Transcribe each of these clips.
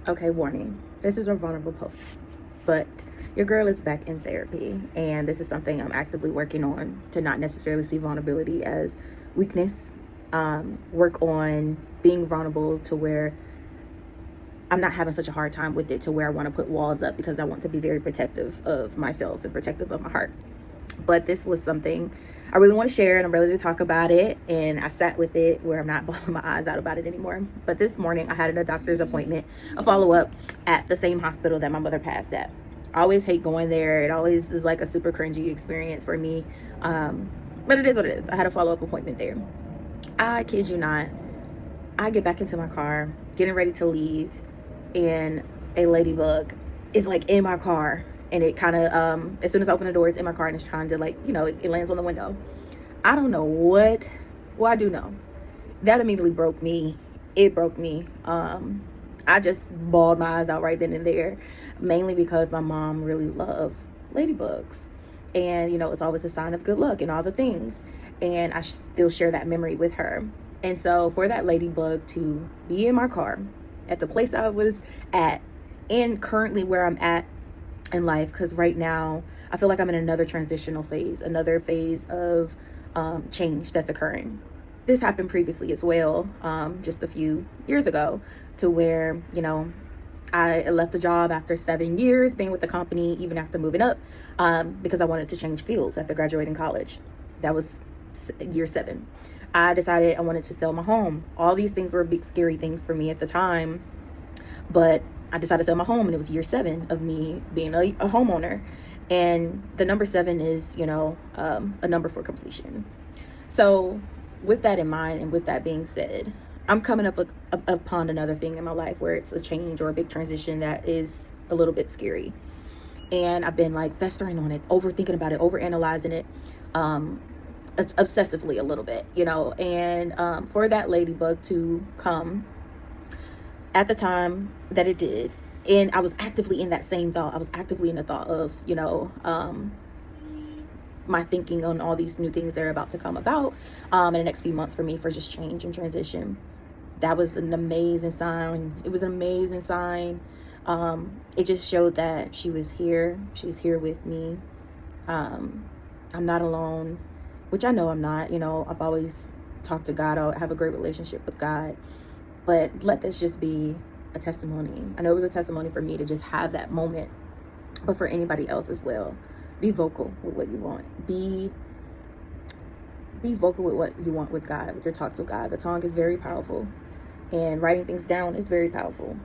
Okay, warning. This is a vulnerable post, but your girl is back in therapy, and this is something I'm actively working on to not necessarily see vulnerability as weakness. Work on being vulnerable to where I'm not having such a hard time with it, to where I want to put walls up because I want to be very protective of myself and protective of my heart. But this was something I really want to share, and I'm ready to talk about it. And I sat with it where I'm not bawling my eyes out about it anymore. But this morning I had a doctor's appointment, a follow-up at the same hospital that my mother passed at. I always hate going there. It always is like a super cringy experience for me. But it is what it is. I had a follow-up appointment there. I kid you not, I get back into my car, getting ready to leave, and a ladybug is like in my car, and it kind of as soon as I open the door, it's in my car and it's trying to, like, it lands on the window. I don't know what, well, I do know that immediately broke me. It broke me. I just bawled my eyes out right then and there, mainly because my mom really loved ladybugs, and it's always a sign of good luck and all the things, and I still share that memory with her. And so for that ladybug to be in my car at the place I was at, and currently where I'm at in life, because right now I feel like I'm in another transitional phase, another phase of change that's occurring. This happened previously as well, just a few years ago, to where I left the job after 7 years being with the company, even after moving up, because I wanted to change fields after graduating college. That was year 7. I decided I wanted to sell my home. All these things were big, scary things for me at the time, but I decided to sell my home, and it was year 7 of me being a homeowner. And the number 7 is, a number for completion. So with that in mind, and with that being said, I'm coming up upon another thing in my life where it's a change or a big transition that is a little bit scary. And I've been like festering on it, overthinking about it, overanalyzing it, obsessively a little bit, and for that ladybug to come at the time that it did, and I was actively in that same thought. I was actively in the thought of, my thinking on all these new things that are about to come about in the next few months for me, for just change and transition. That was an amazing sign. It was an amazing sign. It just showed that she was here. She's here with me. I'm not alone, which I know I'm not. I've always talked to God. I have a great relationship with God. But let this just be a testimony. I know it was a testimony for me to just have that moment, but for anybody else as well. Be vocal with what you want. Be vocal with what you want with God, with your talks with God. The tongue is very powerful, and writing things down is very powerful.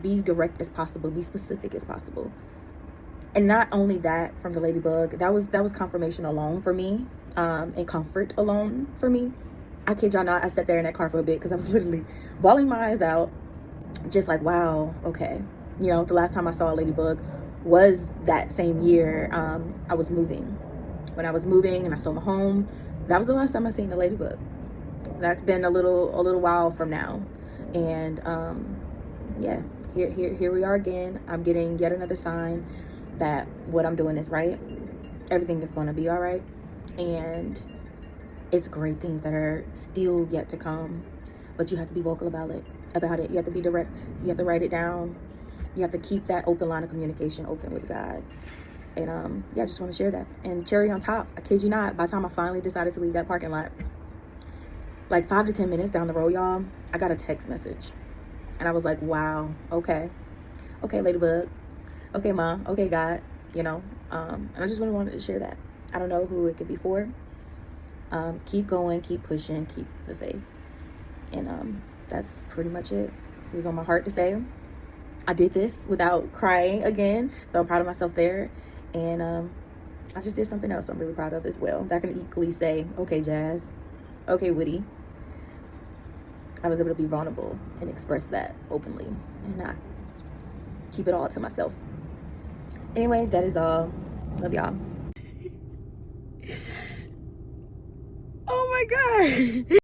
Be direct as possible. Be specific as possible. And not only that, from the ladybug, that was confirmation alone for me, and comfort alone for me. I kid y'all not, I sat there in that car for a bit because I was literally bawling my eyes out, just like, wow, okay. The last time I saw a ladybug was that same year. I was moving. When I was moving and I sold my home, that was the last time I seen a ladybug. That's been a little while from now. And yeah, here we are again. I'm getting yet another sign that what I'm doing is right. Everything is going to be all right. And it's great things that are still yet to come, but you have to be vocal about it. You have to be direct. You have to write it down. You have to keep that open line of communication open with God. And yeah, I just want to share that. And cherry on top, I kid you not, by the time I finally decided to leave that parking lot, like 5 to 10 minutes down the road, y'all, I got a text message. And I was like, wow, okay, ladybug, okay, mom, okay, God, and I just really wanted to share that. I don't know who it could be for. Keep going, keep pushing, keep the faith. And that's pretty much it. It was on my heart to say. I did this without crying again, so I'm proud of myself there. And I just did something else I'm really proud of as well, that I can equally say, okay, Jazz, okay, Woody. I was able to be vulnerable and express that openly and not keep it all to myself. Anyway, that is all. Love y'all. Oh my God.